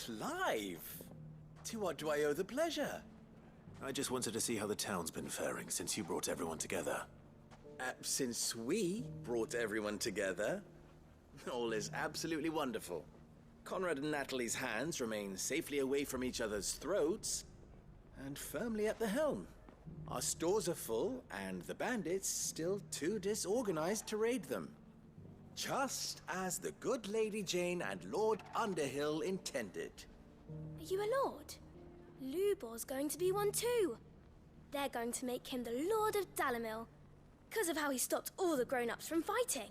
Clive! To what do I owe the pleasure? I just wanted to see how the town's been faring since you brought everyone together. Since we brought everyone together, all is absolutely wonderful. Conrad and Natalie's hands remain safely away from each other's throats and firmly at the helm. Our stores are full, and the bandits still too disorganized to raid them. Just as the good Lady Jane and Lord Underhill intended. Are you a lord? Lubor's going to be one too. They're going to make him the Lord of Dalimil, because of how he stopped all the grown-ups from fighting.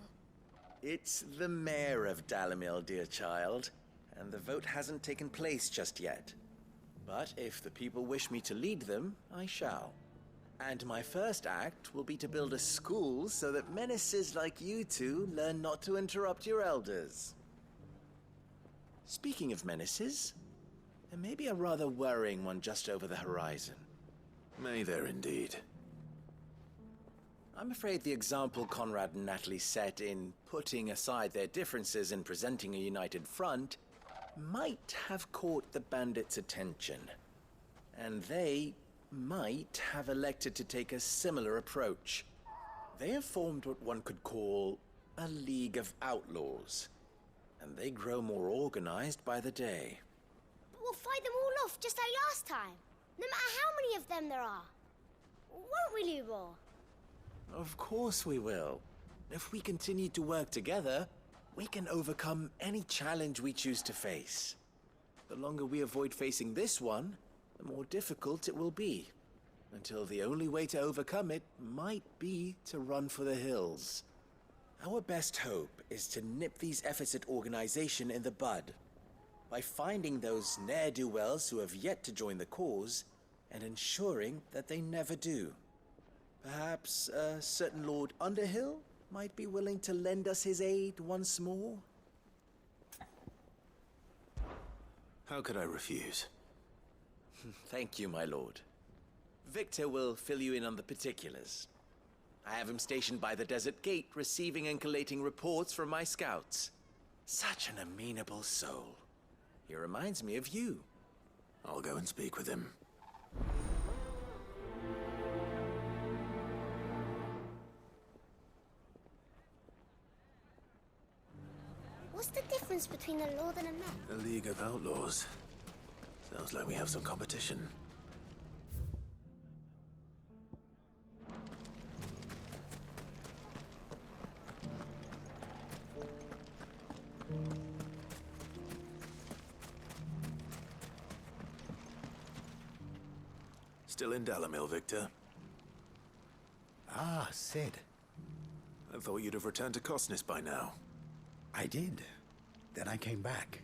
It's the mayor of Dalimil, dear child, and the vote hasn't taken place just yet. But if the people wish me to lead them, I shall. And my first act will be to build a school so that menaces like you two learn not to interrupt your elders. Speaking of menaces, there may be a rather worrying one just over the horizon. May there indeed. I'm afraid the example Conrad and Natalie set in putting aside their differences and presenting a united front might have caught the bandits' attention. And they might have elected to take a similar approach. They have formed what one could call a League of Outlaws, and they grow more organized by the day. But we'll fight them all off just like last time, no matter how many of them there are. Won't we, Lubor? Of course we will. If we continue to work together, we can overcome any challenge we choose to face. The longer we avoid facing this one, the more difficult it will be, until the only way to overcome it might be to run for the hills. Our best hope is to nip these efforts at organization in the bud, by finding those ne'er-do-wells who have yet to join the cause, and ensuring that they never do. Perhaps a certain Lord Underhill might be willing to lend us his aid once more? How could I refuse? Thank you, my lord. Victor will fill you in on the particulars. I have him stationed by the desert gate, receiving and collating reports from my scouts. Such an amenable soul. He reminds me of you. I'll go and speak with him. What's the difference between a lord and a man? A League of Outlaws. Sounds like we have some competition. Still in Dalimil, Victor? Ah, Sid. I thought you'd have returned to Cosnis by now. I did. Then I came back.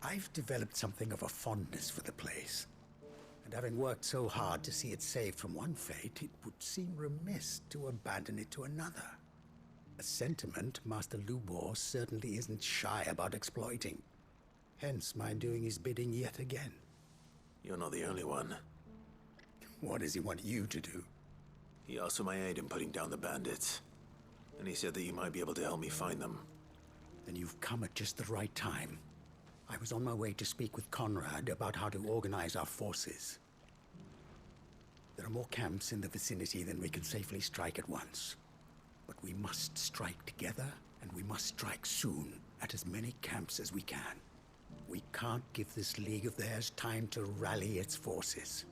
I've developed something of a fondness for the place. And having worked so hard to see it saved from one fate, it would seem remiss to abandon it to another. A sentiment Master Lubor certainly isn't shy about exploiting. Hence my doing his bidding yet again. You're not the only one. What does he want you to do? He asked for my aid in putting down the bandits. And he said that you might be able to help me find them. Then you've come at just the right time. I was on my way to speak with Conrad about how to organize our forces. There are more camps in the vicinity than we can safely strike at once. But we must strike together, and we must strike soon at as many camps as we can. We can't give this league of theirs time to rally its forces.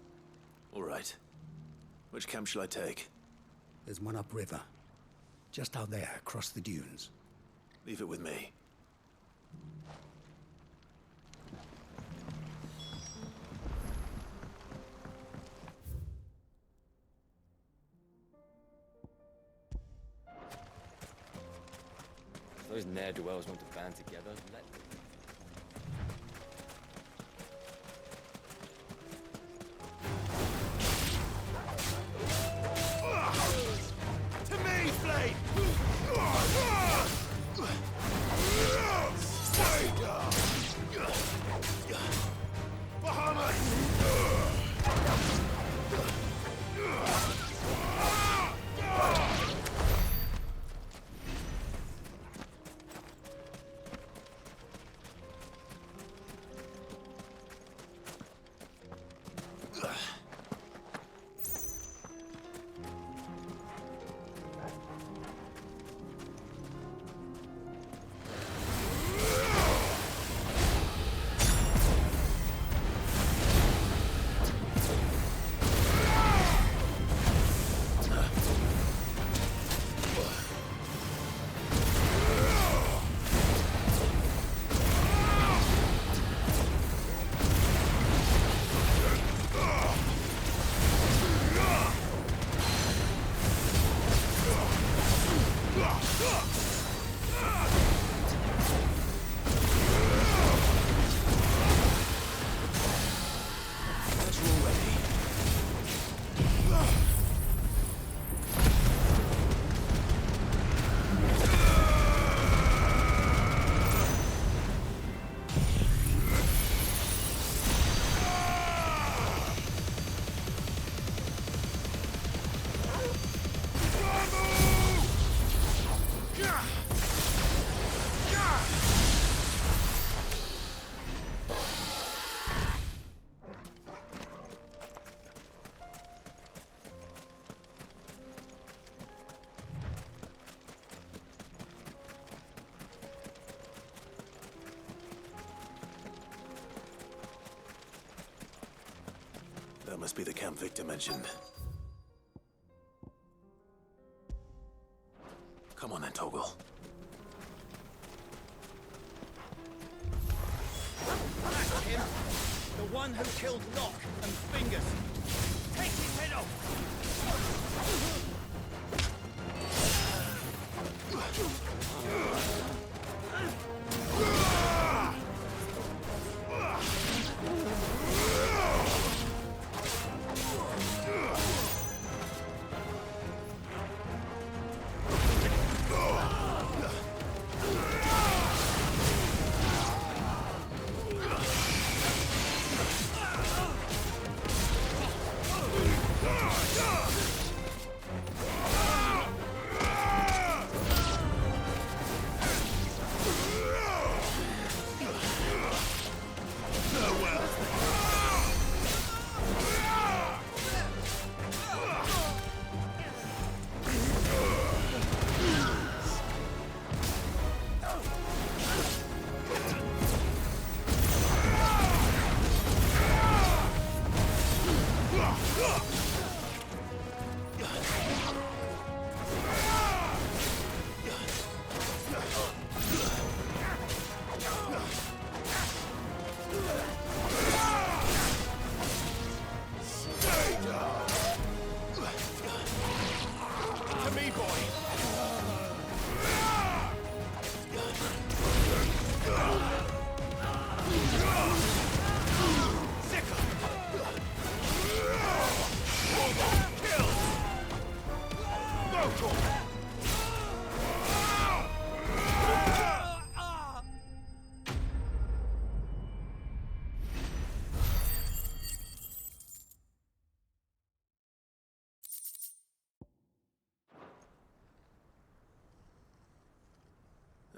All right. Which camp shall I take? There's one upriver, just out there across the dunes. Leave it with me. If those ne'er-do-wells want to band together, let them. To me, Flame! must be the camp Victor mentioned. Come on then, Toggle. That's him! The one who killed Locke and Fingers! Take his head off!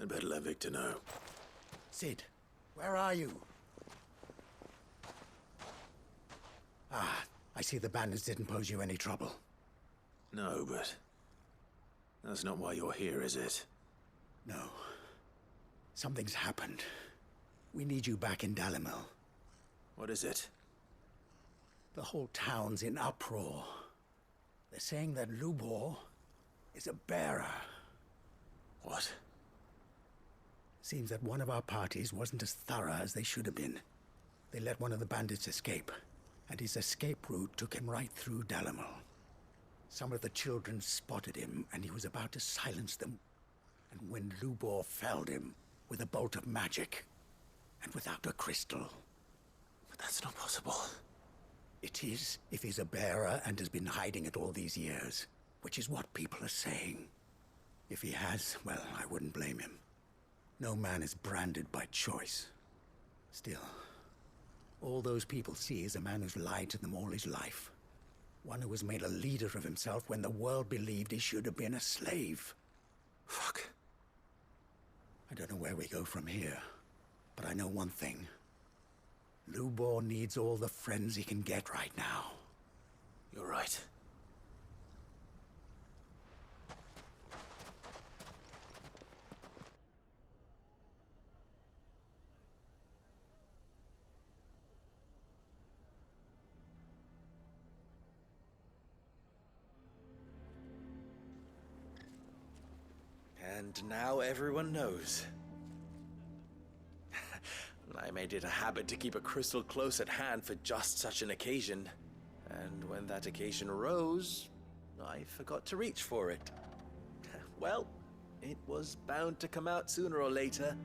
I'd better let Victor know. Sid, where are you? Ah, I see the bandits didn't pose you any trouble. No, but that's not why you're here, is it? No. Something's happened. We need you back in Dalimil. What is it? The whole town's in uproar. They're saying that Lubor is a bearer. What? Seems that one of our parties wasn't as thorough as they should have been. They let one of the bandits escape, and his escape route took him right through Dalimil. Some of the children spotted him, and he was about to silence them. And when Lubor felled him with a bolt of magic, and without a crystal. But that's not possible. It is, if he's a bearer and has been hiding it all these years, which is what people are saying. If he has, well, I wouldn't blame him. No man is branded by choice. Still, all those people see is a man who's lied to them all his life. One who was made a leader of himself when the world believed he should have been a slave. Fuck. I don't know where we go from here, but I know one thing. Lubor needs all the friends he can get right now. You're right. And now everyone knows. I made it a habit to keep a crystal close at hand for just such an occasion. And when that occasion arose, I forgot to reach for it. Well, it was bound to come out sooner or later.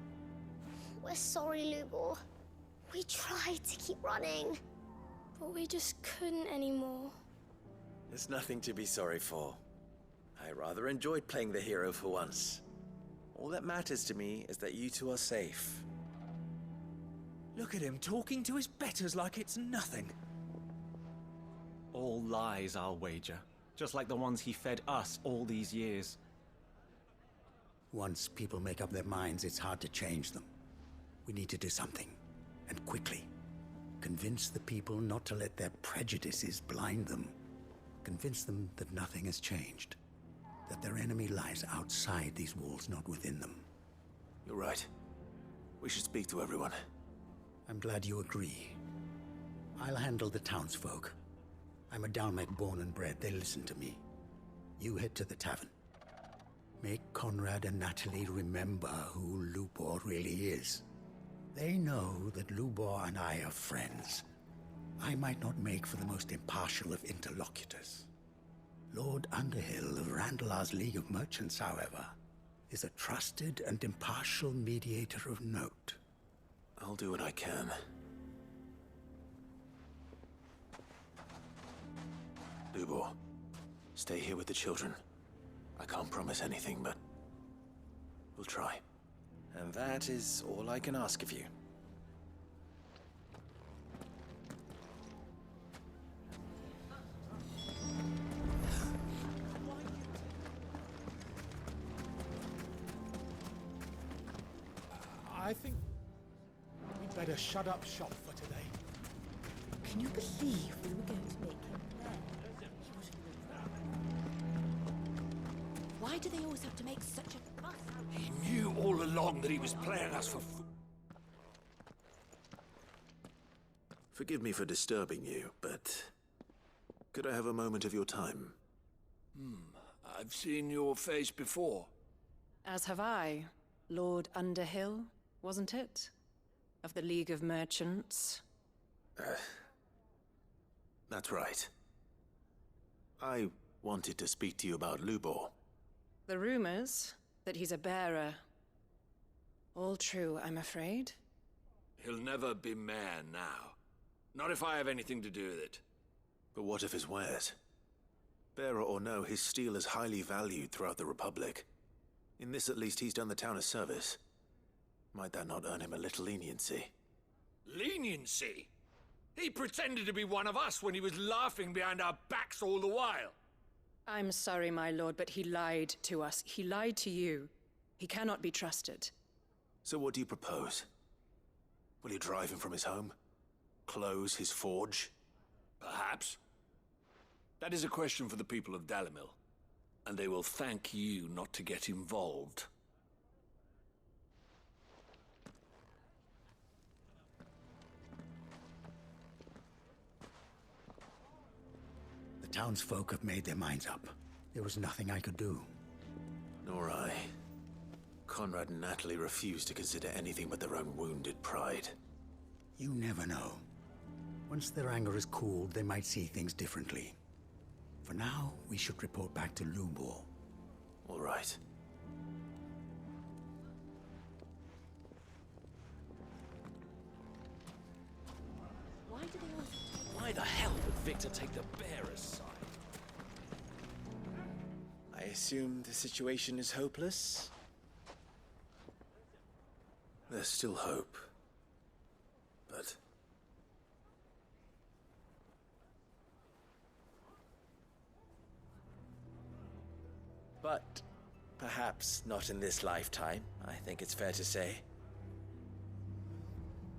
We're sorry, Lubor. We tried to keep running. But we just couldn't anymore. There's nothing to be sorry for. I rather enjoyed playing the hero for once. All that matters to me is that you two are safe. Look at him talking to his betters like it's nothing. All lies, I'll wager. Just like the ones he fed us all these years. Once people make up their minds, it's hard to change them. We need to do something, and quickly. Convince the people not to let their prejudices blind them. Convince them that nothing has changed. That their enemy lies outside these walls, not within them. You're right. We should speak to everyone. I'm glad you agree. I'll handle the townsfolk. I'm a Dalmec born and bred. They listen to me. You head to the tavern. Make Conrad and Natalie remember who Lubor really is. They know that Lubor and I are friends. I might not make for the most impartial of interlocutors. Lord Underhill of Randalar's League of Merchants, however, is a trusted and impartial mediator of note. I'll do what I can. Lubor, stay here with the children. I can't promise anything, but we'll try. And that is all I can ask of you. I think we'd better shut up shop for today. Can you believe we were going to make him there? Why do they always have to make such a fuss? He knew all along that he was playing us for Forgive me for disturbing you, but could I have a moment of your time? I've seen your face before. As have I. Lord Underhill, wasn't it? Of the League of Merchants. That's right. I wanted to speak to you about Lubor. The rumors that he's a bearer. All true, I'm afraid. He'll never be mayor now. Not if I have anything to do with it. But what of his wares? Bearer or no, his steel is highly valued throughout the Republic. In this at least he's done the town a service. Might that not earn him a little leniency? Leniency? He pretended to be one of us when he was laughing behind our backs all the while. I'm sorry, my lord, but he lied to us. He lied to you. He cannot be trusted. So what do you propose? Will you drive him from his home? Close his forge? Perhaps. That is a question for the people of Dalimil. And they will thank you not to get involved. The townsfolk have made their minds up. There was nothing I could do. Nor I. Conrad and Natalie refuse to consider anything but their own wounded pride. You never know. Once their anger is cooled, they might see things differently. For now, we should report back to Lubor. All right. Why the hell would Victor take the bearer's side? I assume the situation is hopeless? There's still hope. But But perhaps not in this lifetime, I think it's fair to say.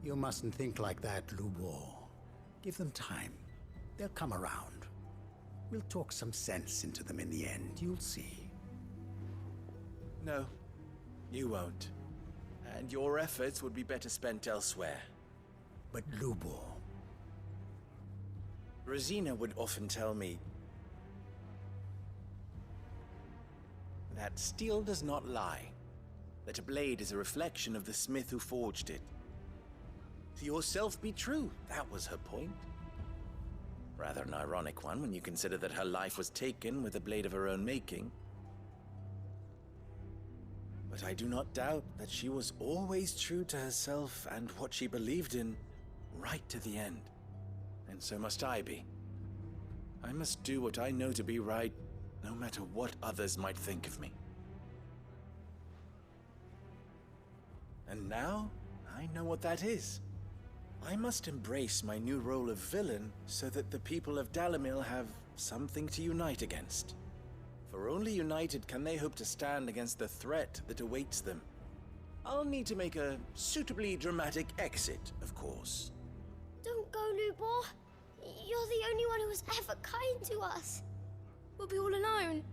You mustn't think like that, Lubor. Give them time. They'll come around. We'll talk some sense into them in the end, you'll see. No, you won't. And your efforts would be better spent elsewhere. But Lubor... Rosina would often tell me that steel does not lie, that a blade is a reflection of the smith who forged it. To yourself be true, that was her point. Rather an ironic one when you consider that her life was taken with a blade of her own making. But I do not doubt that she was always true to herself and what she believed in, right to the end. And so must I be. I must do what I know to be right, no matter what others might think of me. And now, I know what that is. I must embrace my new role of villain so that the people of Dalimil have something to unite against. For only united can they hope to stand against the threat that awaits them. I'll need to make a suitably dramatic exit, of course. Don't go, Lubor. You're the only one who was ever kind to us. We'll be all alone.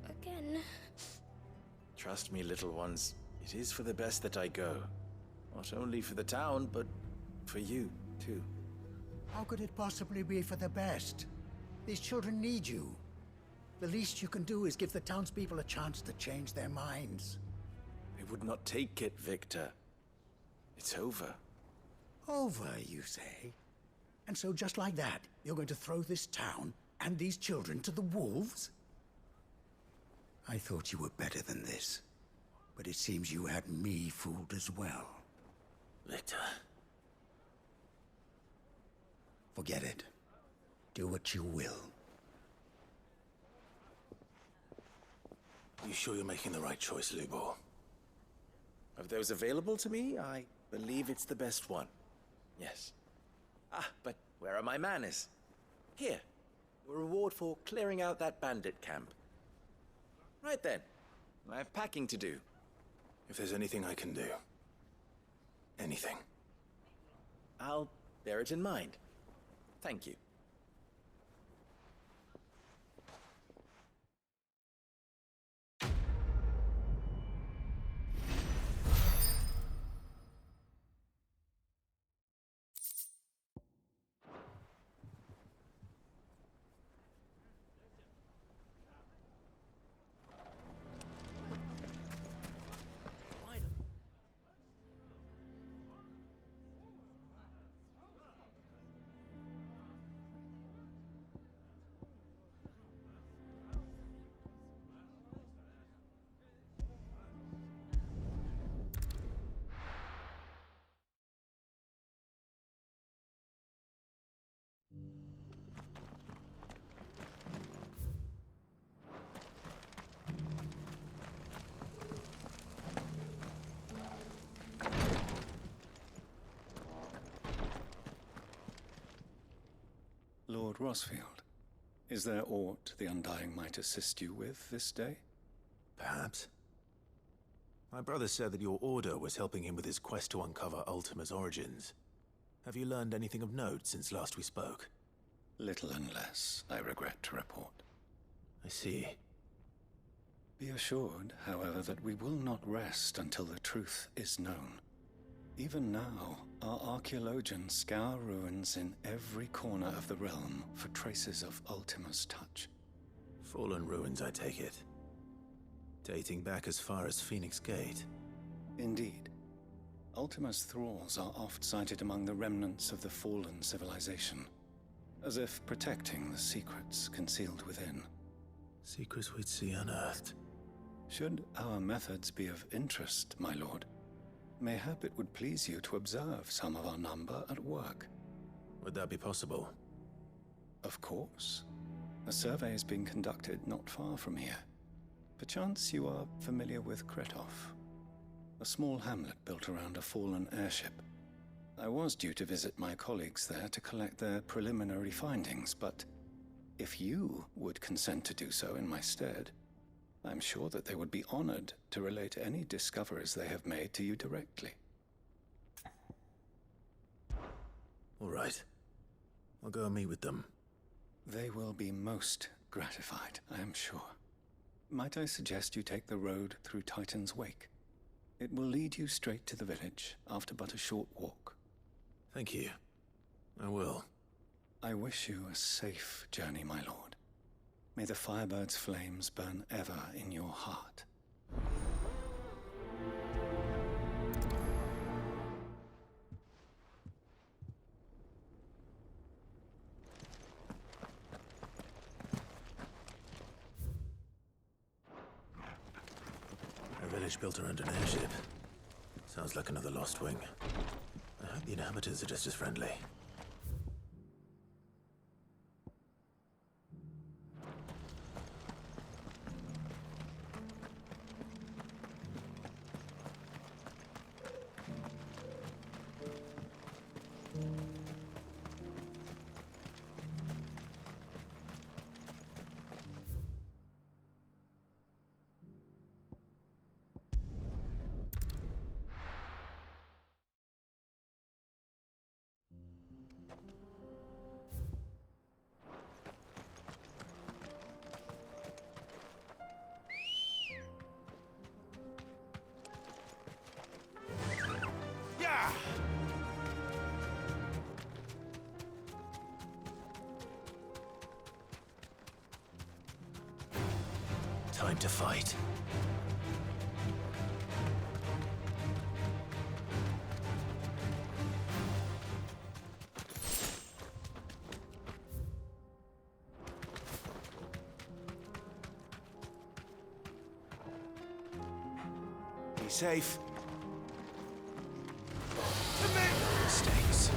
Again. Trust me, little ones, it is for the best that I go. Not only for the town, but for you, too. How could it possibly be for the best? These children need you. The least you can do is give the townspeople a chance to change their minds. I would not take it, Victor. It's over. Over, you say? And so just like that, you're going to throw this town and these children to the wolves? I thought you were better than this. But it seems you had me fooled as well. Victor. Forget it. Do what you will. You sure you're making the right choice, Lubor? Of those available to me, I believe it's the best one. Yes. Ah, but where are my manners? Here. Your reward for clearing out that bandit camp. Right then. I have packing to do. If there's anything I can do. Anything. I'll bear it in mind. Thank you. Lord Rosfield, is there aught the Undying might assist you with this day? Perhaps. My brother said that your order was helping him with his quest to uncover Ultima's origins. Have you learned anything of note since last we spoke? Little and less, I regret to report. I see. Be assured, however, that we will not rest until the truth is known. Even now, our archaeologians scour ruins in every corner of the realm for traces of Ultima's touch. Fallen ruins, I take it. Dating back as far as Phoenix Gate. Indeed. Ultima's thralls are oft sighted among the remnants of the fallen civilization, as if protecting the secrets concealed within. Secrets we'd see unearthed. Should our methods be of interest, my lord, mayhap it would please you to observe some of our number at work. Would that be possible? Of course. A survey is being conducted not far from here. Perchance you are familiar with Kretov, a small hamlet built around a fallen airship. I was due to visit my colleagues there to collect their preliminary findings, but if you would consent to do so in my stead, I'm sure that they would be honored to relate any discoveries they have made to you directly. All right. I'll go and meet with them. They will be most gratified, I am sure. Might I suggest you take the road through Titan's Wake? It will lead you straight to the village after but a short walk. Thank you. I will. I wish you a safe journey, my lord. May the Firebird's flames burn ever in your heart. A village built around an airship. Sounds like another Lost Wing. I hope the inhabitants are just as friendly. Time to fight. Be safe. Mistakes.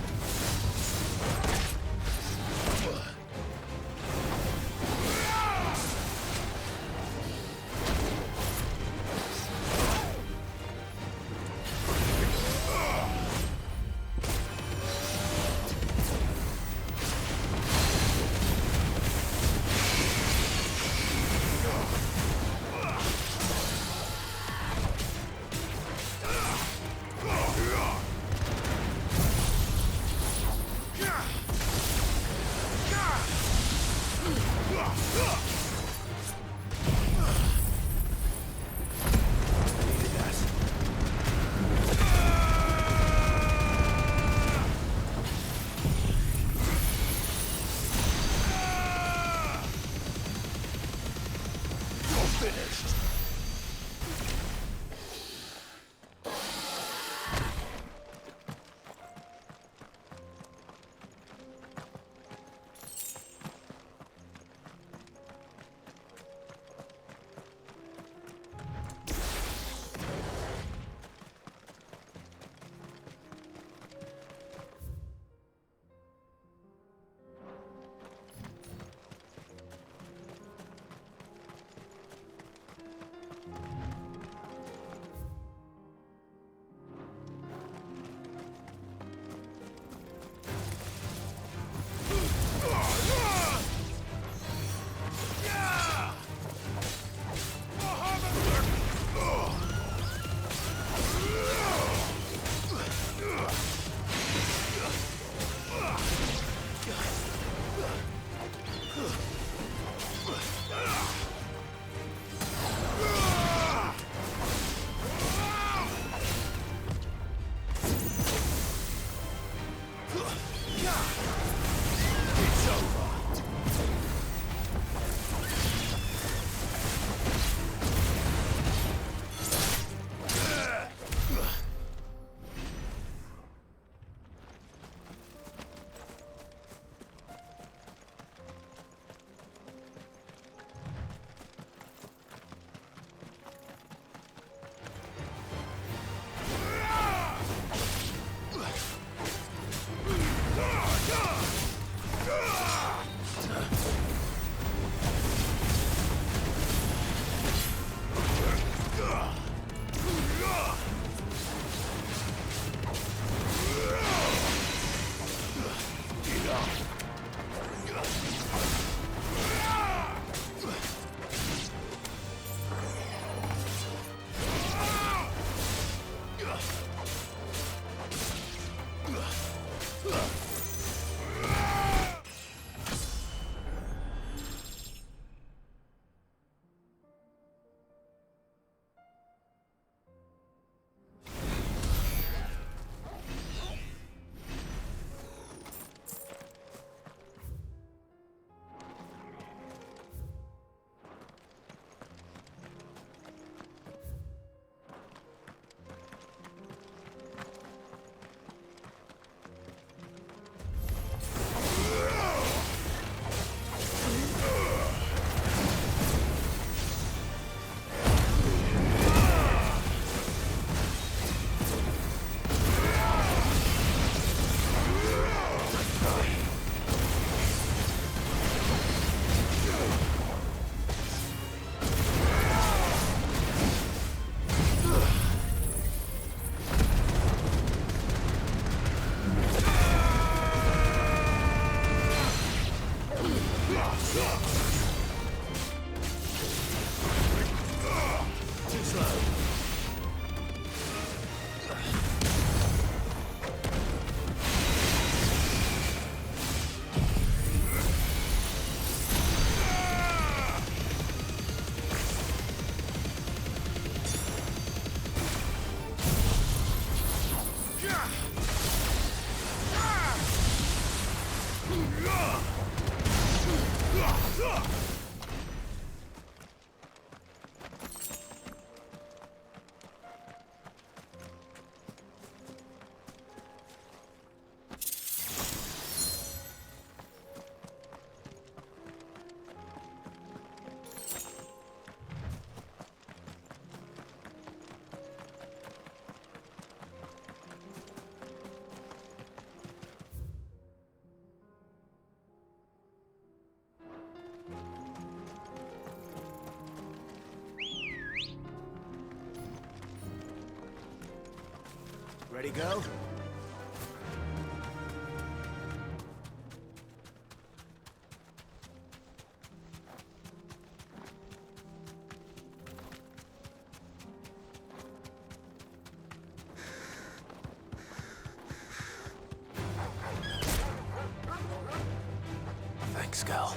Ready, go? Thanks, Gal.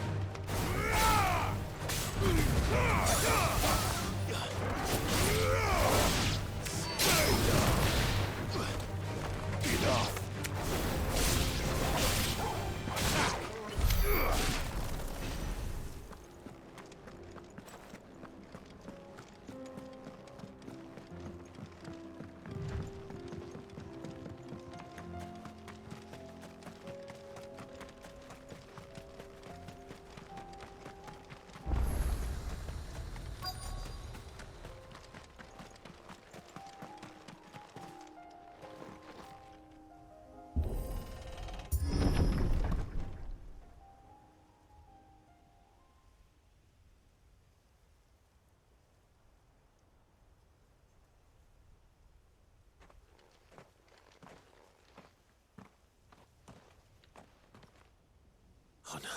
Oh no.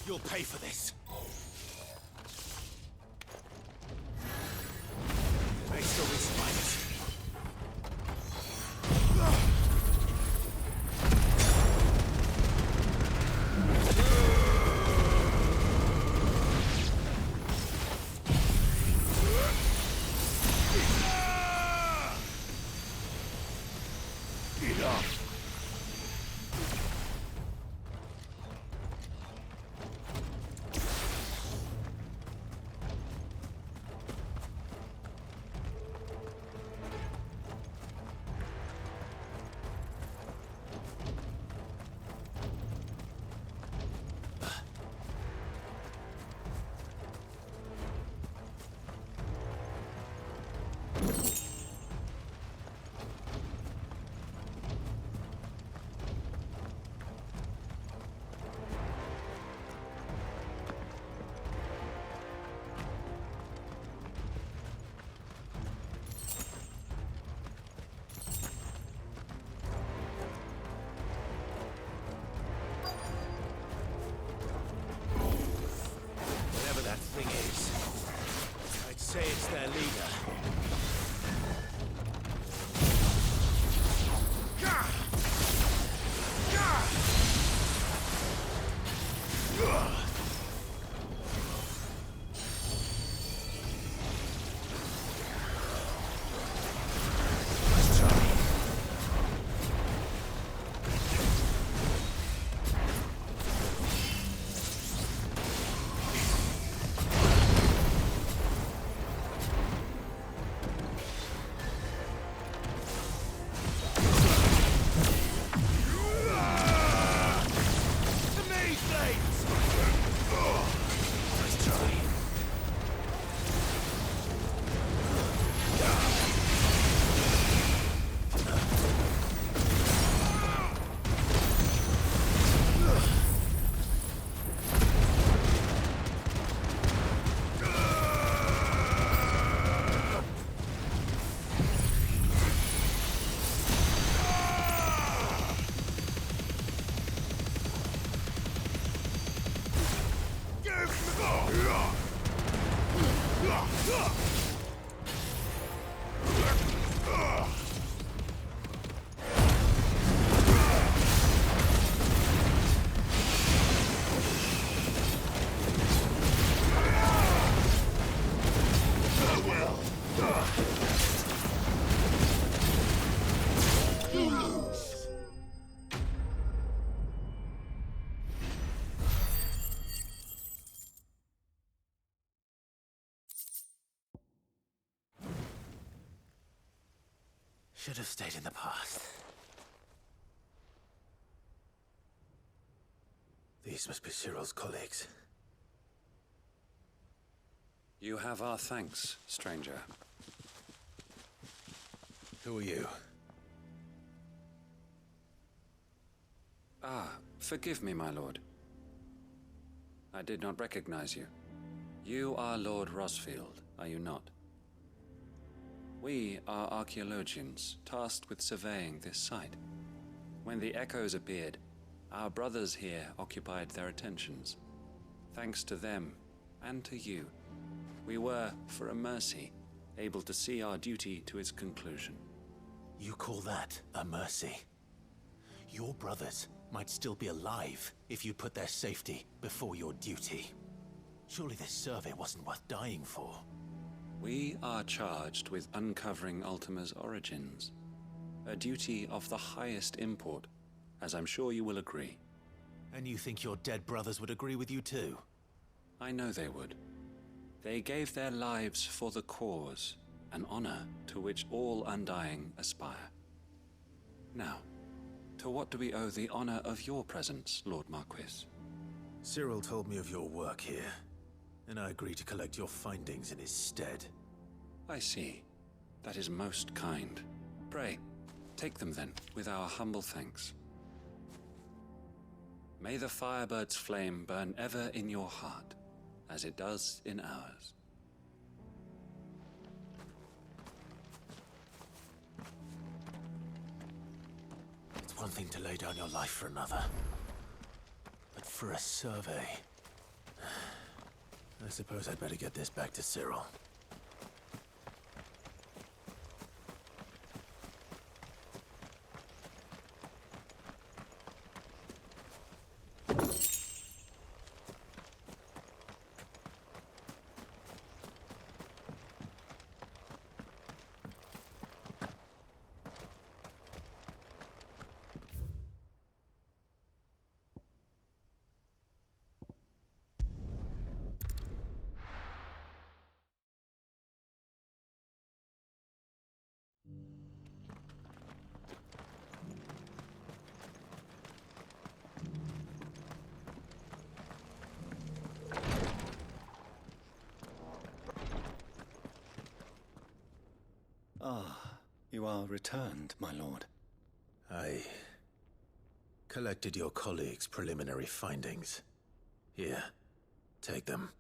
You'll pay for this. There may still be survivors. Whatever that thing is, I'd say it's their leader. Should have stayed in the past. These must be Cyril's colleagues. You have our thanks, stranger. Who are you? Ah, forgive me, my lord. I did not recognize you. You are Lord Rosfield, are you not? We are archaeologians tasked with surveying this site. When the echoes appeared, our brothers here occupied their attentions. Thanks to them, and to you, we were, for a mercy, able to see our duty to its conclusion. You call that a mercy? Your brothers might still be alive if you put their safety before your duty. Surely this survey wasn't worth dying for. We are charged with uncovering Ultima's origins. A duty of the highest import, as I'm sure you will agree. And you think your dead brothers would agree with you too? I know they would. They gave their lives for the cause, an honor to which all Undying aspire. Now, to what do we owe the honor of your presence, Lord Marquis? Cyril told me of your work here, and I agreed to collect your findings in his stead. I see. That is most kind. Pray, take them then, with our humble thanks. May the Firebird's flame burn ever in your heart, as it does in ours. It's one thing to lay down your life for another, but for a survey... I suppose I'd better get this back to Cyril. Ah, you are returned, my lord. I collected your colleagues' preliminary findings. Here, take them.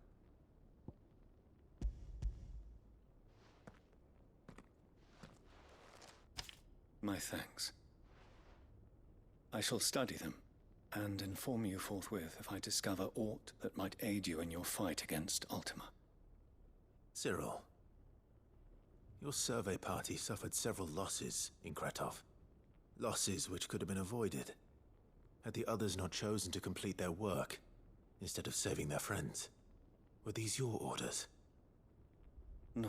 My thanks. I shall study them, and inform you forthwith if I discover aught that might aid you in your fight against Ultima. Cyril, your survey party suffered several losses in Kretov. Losses which could have been avoided, had the others not chosen to complete their work, instead of saving their friends. Were these your orders? No.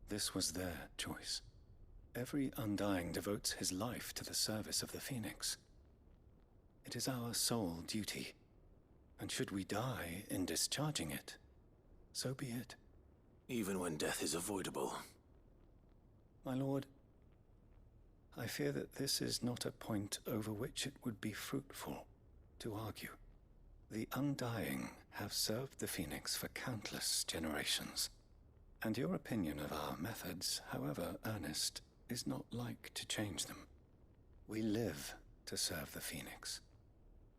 This was their choice. Every Undying devotes his life to the service of the Phoenix. It is our sole duty, and should we die in discharging it, so be it. Even when death is avoidable. My lord, I fear that this is not a point over which it would be fruitful to argue. The Undying have served the Phoenix for countless generations, and your opinion of our methods, however earnest, is not like to change them. We live to serve the Phoenix.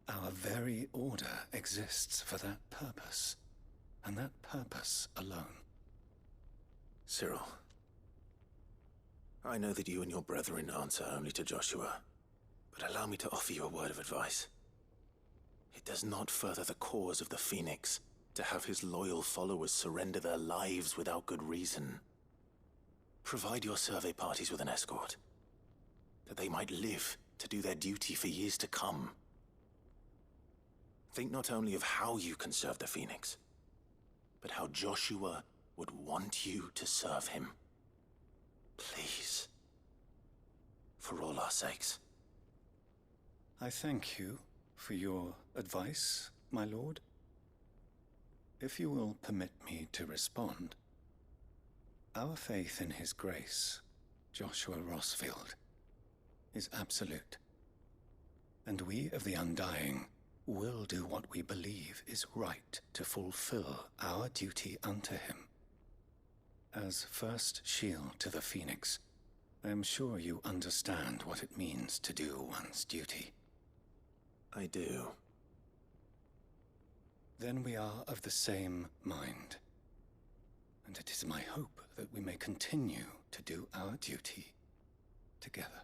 Our very order exists for that purpose, and that purpose alone. Cyril, I know that you and your brethren answer only to Joshua, but allow me to offer you a word of advice. It does not further the cause of the Phoenix to have his loyal followers surrender their lives without good reason. Provide your survey parties with an escort, that they might live to do their duty for years to come. Think not only of how you can serve the Phoenix, but how Joshua would want you to serve him. Please. For all our sakes. I thank you for your advice, my lord. If you will permit me to respond, our faith in his grace, Joshua Rosfield, is absolute. And we of the Undying will do what we believe is right to fulfill our duty unto him. As first shield to the Phoenix, I am sure you understand what it means to do one's duty. I do. Then we are of the same mind. And it is my hope that we may continue to do our duty together.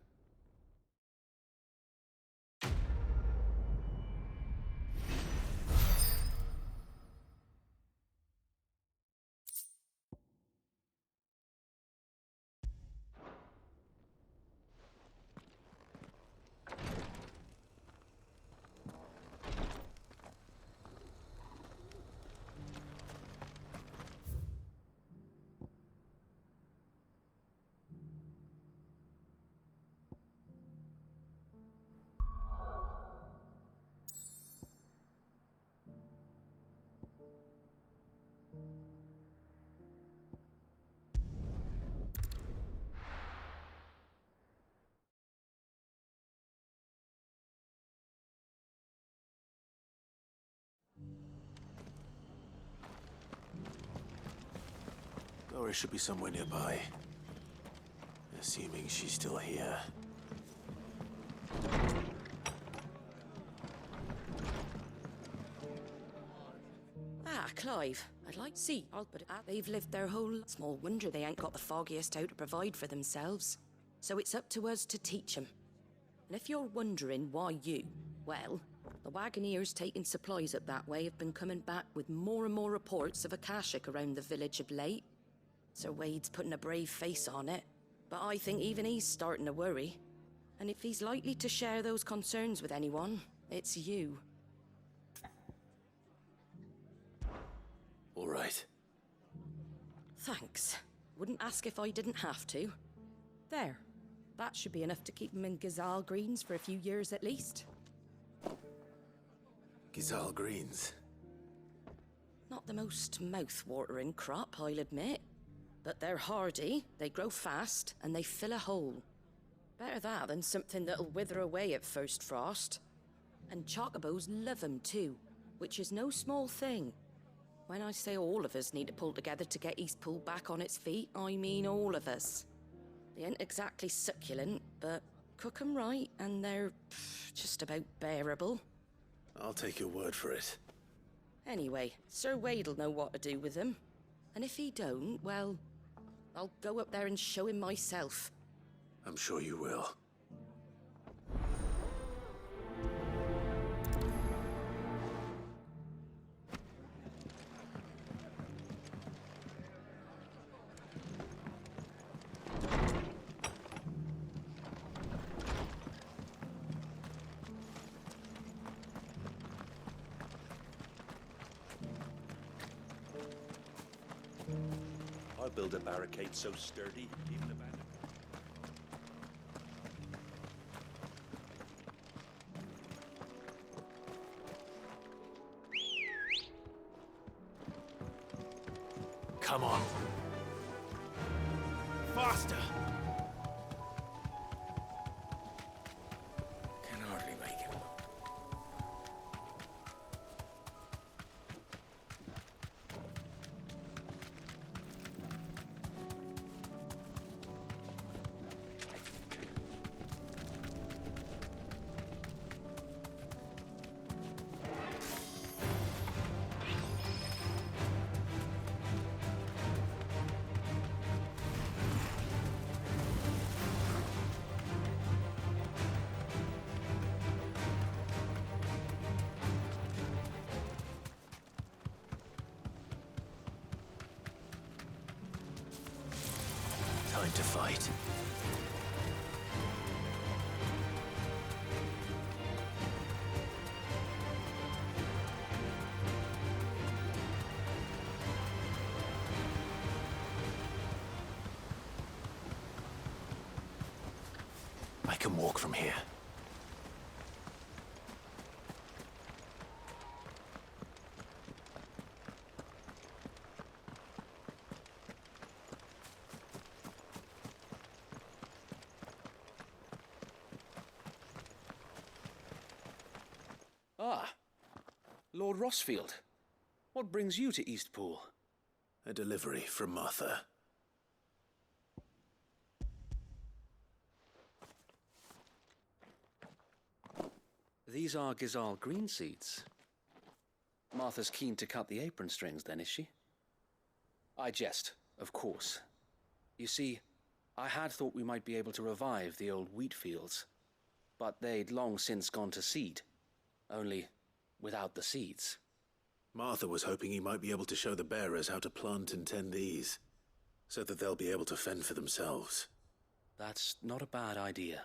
Dora should be somewhere nearby. Assuming she's still here. Ah, Clive. I'd like to see. But they've lived their whole... Small wonder they ain't got the foggiest how to provide for themselves. So it's up to us to teach them. And if you're wondering why you... Well, the Wagoneers taking supplies up that way have been coming back with more and more reports of Akashic around the village of late. Sir Wade's putting a brave face on it, but I think even he's starting to worry. And if he's likely to share those concerns with anyone, it's you. All right. Thanks. Wouldn't ask if I didn't have to. There. That should be enough to keep him in Gazal Greens for a few years at least. Gazal Greens? Not the most mouth-watering crop, I'll admit. But they're hardy, they grow fast, and they fill a hole. Better that than something that'll wither away at first frost. And chocobos love 'em too, which is no small thing. When I say all of us need to pull together to get Eastpool back on its feet, I mean all of us. They ain't exactly succulent, but cook 'em right, and they're just about bearable. I'll take your word for it. Anyway, Sir Wade'll know what to do with them. And if he don't, well, I'll go up there and show him myself. I'm sure you will. I'll build a barricade so sturdy, even abandoned. Come on. Faster! Can hardly make it. Time to fight. I can walk from here. Ah, Lord Rossfield. What brings you to Eastpool? A delivery from Martha. These are Gazal green seeds. Martha's keen to cut the apron strings then, is she? I jest, of course. You see, I had thought we might be able to revive the old wheat fields, but they'd long since gone to seed, only without the seeds. Martha was hoping he might be able to show the bearers how to plant and tend these, so that they'll be able to fend for themselves. That's not a bad idea.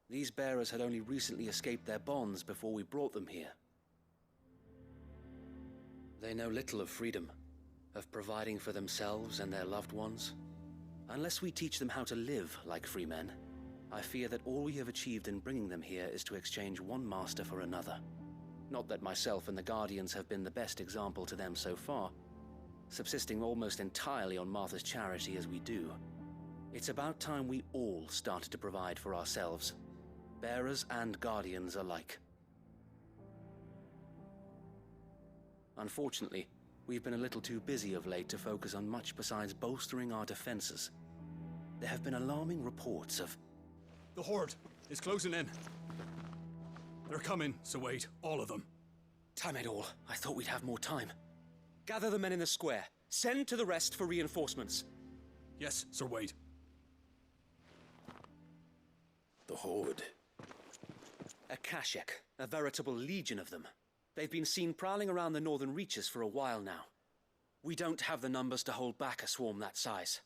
These bearers had only recently escaped their bonds before we brought them here. They know little of freedom, of providing for themselves and their loved ones. Unless we teach them how to live like free men, I fear that all we have achieved in bringing them here is to exchange one master for another. Not that myself and the Guardians have been the best example to them so far, subsisting almost entirely on Martha's charity as we do. It's about time we all started to provide for ourselves, bearers and Guardians alike. Unfortunately, we've been a little too busy of late to focus on much besides bolstering our defenses. There have been alarming reports of... The Horde is closing in. They're coming, so wait, all of them. Damn it all, I thought we'd have more time. Gather the men in the square. Send to the rest for reinforcements. Yes, Sir Wade. The Horde. A Kashek, a veritable legion of them. They've been seen prowling around the northern reaches for a while now. We don't have the numbers to hold back a swarm that size.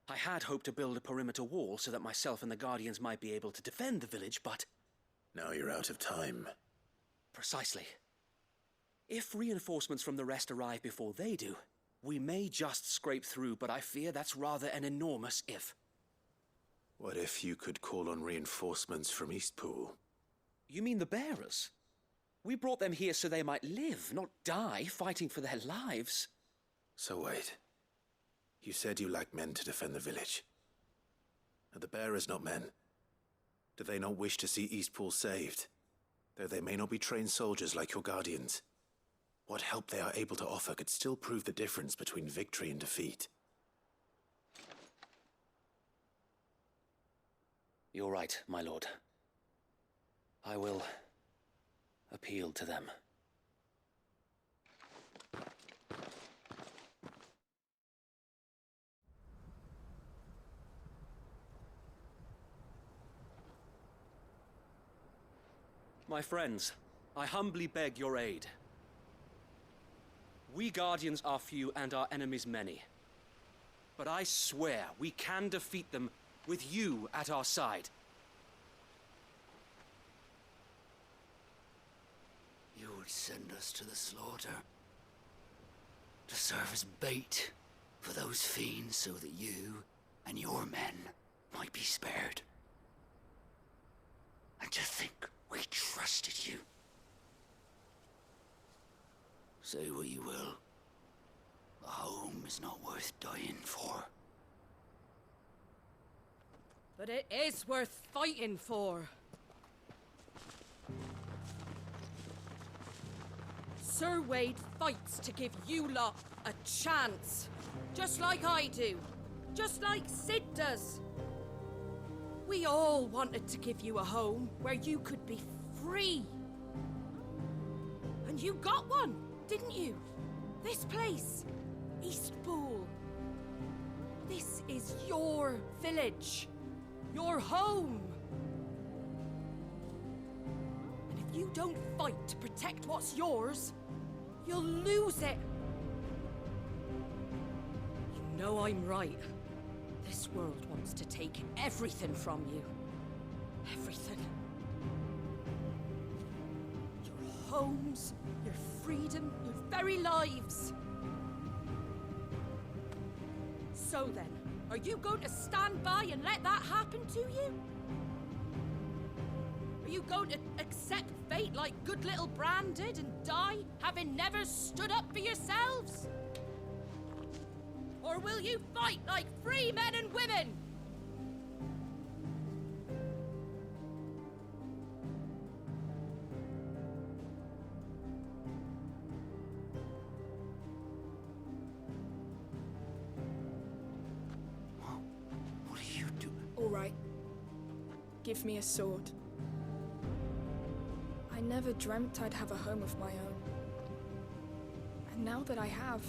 I had hoped to build a perimeter wall so that myself and the Guardians might be able to defend the village, but... Now you're out of time. Precisely. If reinforcements from the rest arrive before they do, we may just scrape through, but I fear that's rather an enormous if. What if you could call on reinforcements from Eastpool? You mean the bearers? We brought them here so they might live, not die, fighting for their lives. So wait. You said you lack men to defend the village. Are the bearers not men? Do they not wish to see Eastpool saved? Though they may not be trained soldiers like your Guardians, what help they are able to offer could still prove the difference between victory and defeat. You're right, my lord. I will appeal to them. My friends, I humbly beg your aid. We Guardians are few and our enemies many. But I swear we can defeat them with you at our side. You would send us to the slaughter, to serve as bait for those fiends so that you and your men might be spared. And to think we trusted you. Say what you will, a home is not worth dying for. But it is worth fighting for. Sir Wade fights to give you lot a chance. Just like I do. Just like Sid does. We all wanted to give you a home where you could be free. And you got one, didn't you? This place, Eastpool. This is your village. Your home. And if you don't fight to protect what's yours, you'll lose it. You know I'm right. This world wants to take everything from you. Everything. Your homes, your freedom, your very lives. So then, are you going to stand by and let that happen to you? Are you going to accept fate like good little Bran did and die, having never stood up for yourselves? Or will you fight like free men and women? What are you doing? All right. Give me a sword. I never dreamt I'd have a home of my own. Now that I have,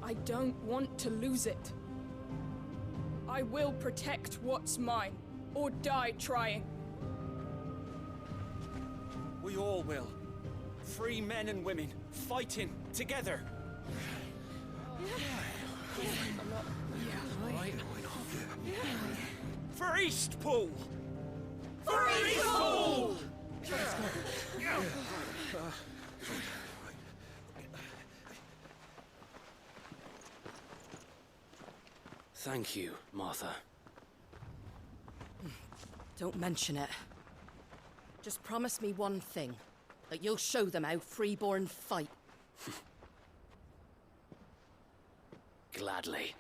I don't want to lose it. I will protect what's mine, or die trying. We all will. Free men and women, fighting together. For Eastpool! For Eastpool! Thank you, Martha. Don't mention it. Just promise me one thing. That you'll show them how freeborn fight. Gladly.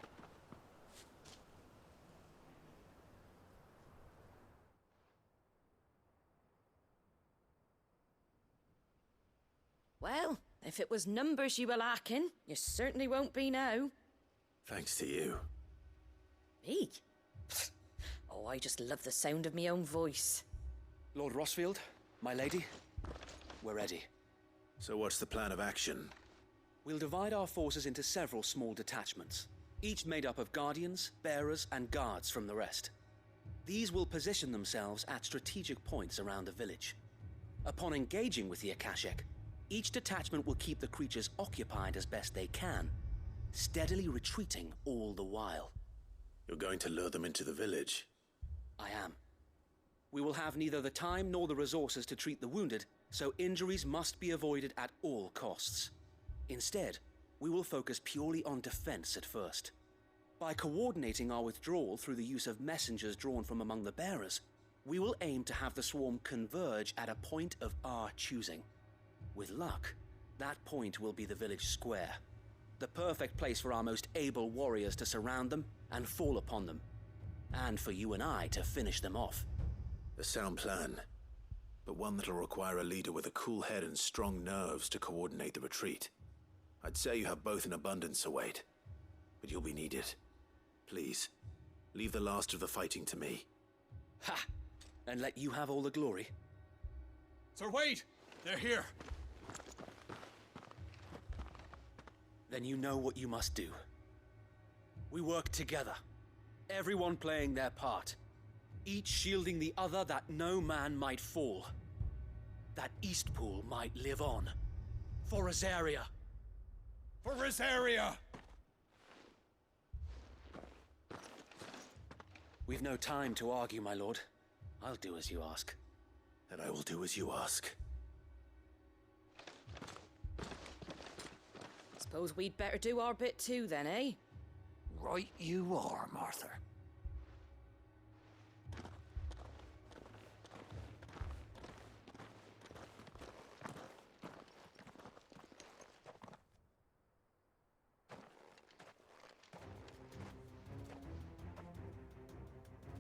Well, if it was numbers you were lacking, you certainly won't be now. Thanks to you. Me? Oh, I just love the sound of my own voice. Lord Rosfield, my lady, we're ready. So what's the plan of action? We'll divide our forces into several small detachments, each made up of guardians, bearers, and guards from the rest. These will position themselves at strategic points around the village. Upon engaging with the Akashic, each detachment will keep the creatures occupied as best they can, steadily retreating all the while. You're going to lure them into the village? I am. We will have neither the time nor the resources to treat the wounded, so injuries must be avoided at all costs. Instead, we will focus purely on defense at first. By coordinating our withdrawal through the use of messengers drawn from among the bearers, we will aim to have the swarm converge at a point of our choosing. With luck, that point will be the village square, the perfect place for our most able warriors to surround them and fall upon them, and for you and I to finish them off. A sound plan, but one that'll require a leader with a cool head and strong nerves to coordinate the retreat. I'd say you have both in abundance, Wade, but you'll be needed. Please, leave the last of the fighting to me. Ha! And let you have all the glory. Sir Wade! They're here! Then you know what you must do. We work together, everyone playing their part, each shielding the other that no man might fall, that Eastpool might live on. For Rosaria! For Rosaria! We've no time to argue, my lord. I'll do as you ask. And I will do as you ask. Suppose we'd better do our bit too then, eh? Right you are, Martha.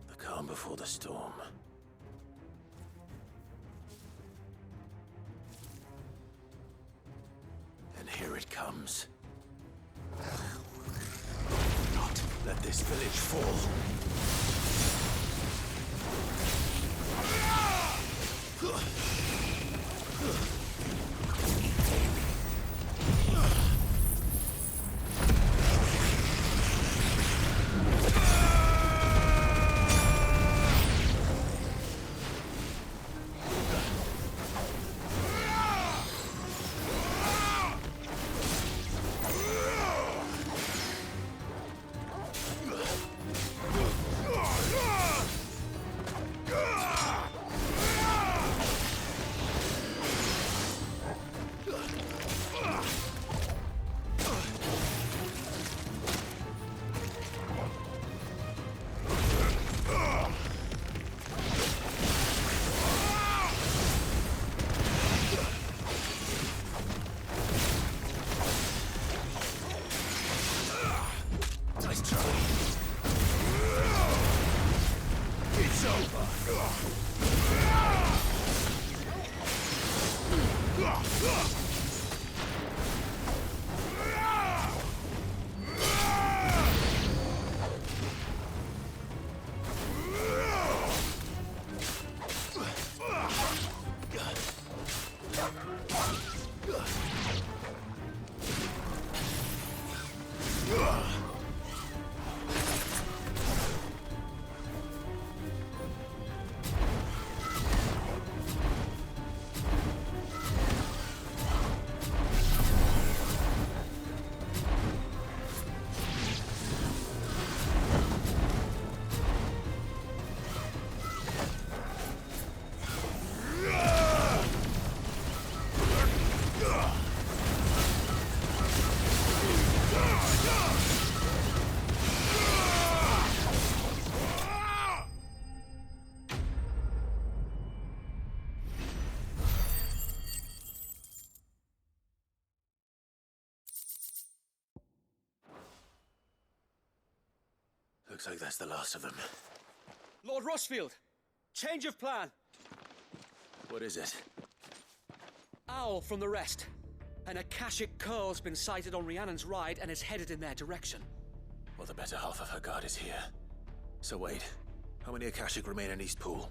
The calm before the storm. And here it comes. Not let this village fall. Looks like that's the last of them. Lord Rosfield! Change of plan! What is it? Owl from the rest. An Akashic curl's been sighted on Rhiannon's ride and is headed in their direction. Well, the better half of her guard is here. So wait, how many Akashic remain in Eastpool?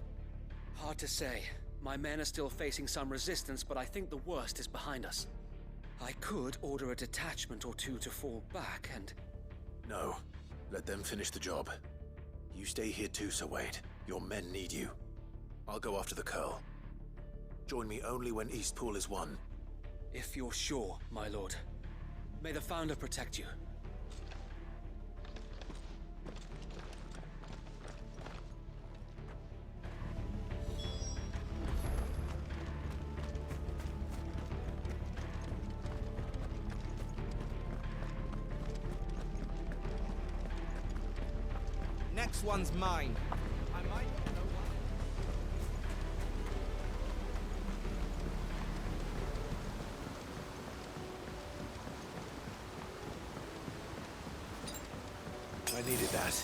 Hard to say. My men are still facing some resistance, but I think the worst is behind us. I could order a detachment or two to fall back and... No. Let them finish the job. You stay here too, Sir Wade. Your men need you. I'll go after the Curl. Join me only when Eastpool is won. If you're sure, my lord. May the Founder protect you. Next one's mine. I might not know I needed that.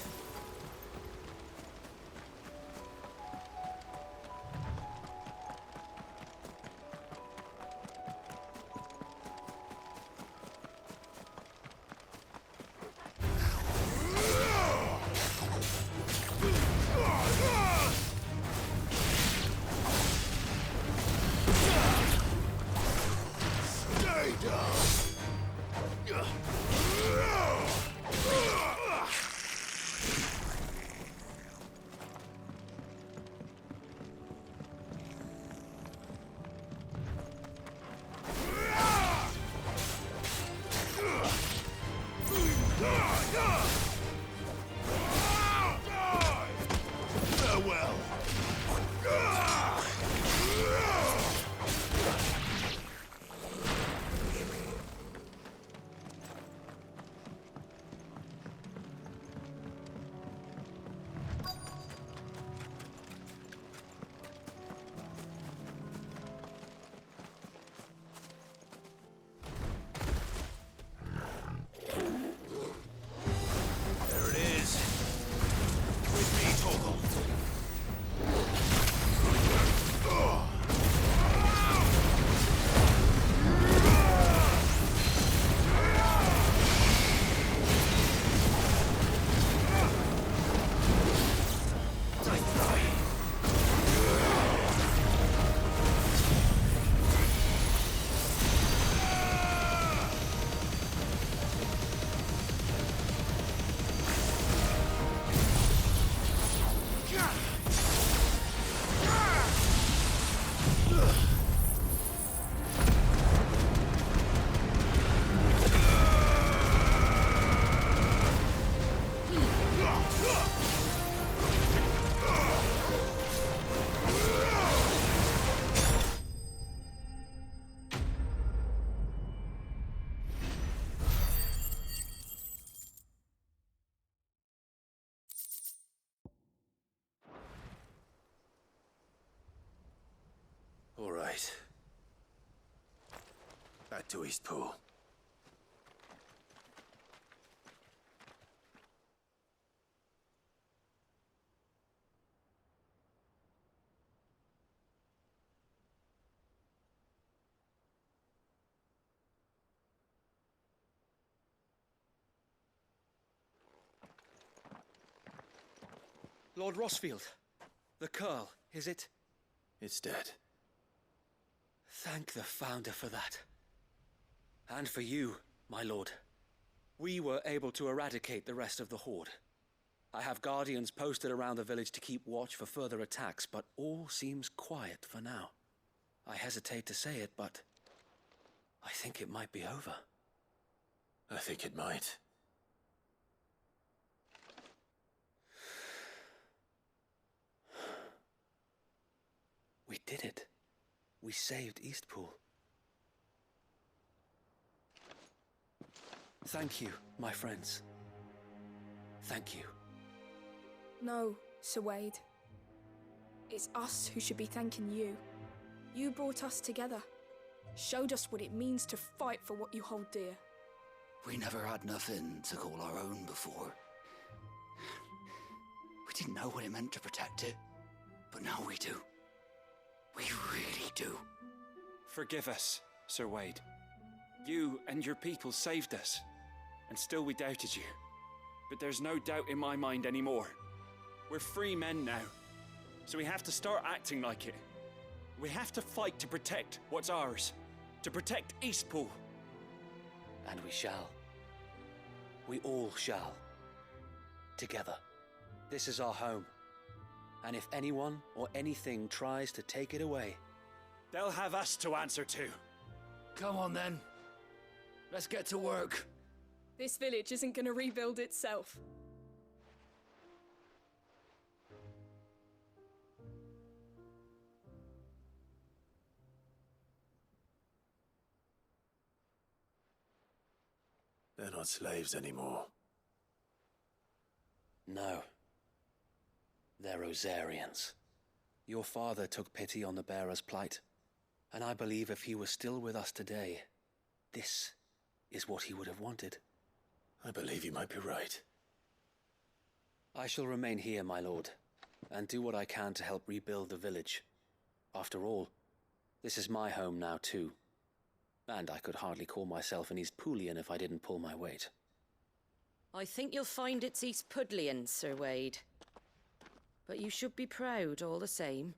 All right. Back to Eastpool. Lord Rosfield, the Curl, is it? It's dead. Thank the Founder for that. And for you, my lord. We were able to eradicate the rest of the Horde. I have guardians posted around the village to keep watch for further attacks, but all seems quiet for now. I hesitate to say it, but I think it might be over. I think it might. We did it. We saved Eastpool. Thank you, my friends. Thank you. No, Sir Wade. It's us who should be thanking you. You brought us together. Showed us what it means to fight for what you hold dear. We never had nothing to call our own before. didn't know what it meant to protect it, but now we do. We really do. Forgive us, Sir Wade. You and your people saved us, and still we doubted you. But there's no doubt in my mind anymore. We're free men now, so we have to start acting like it. We have to fight to protect what's ours, to protect Eastpool. And we shall. We all shall. Together. This is our home. And if anyone or anything tries to take it away, they'll have us to answer to. Come on then. Let's get to work. This village isn't going to rebuild itself. They're not slaves anymore. no. They're Rosarians. Your father took pity on the bearer's plight, and I believe if he was still with us today, this is what he would have wanted. I believe you might be right. I shall remain here, my lord, and do what I can to help rebuild the village. After all, this is my home now too, and I could hardly call myself an Eastpoolian if I didn't pull my weight. I think you'll find it's Eastpudlian, Sir Wade. But you should be proud all the same.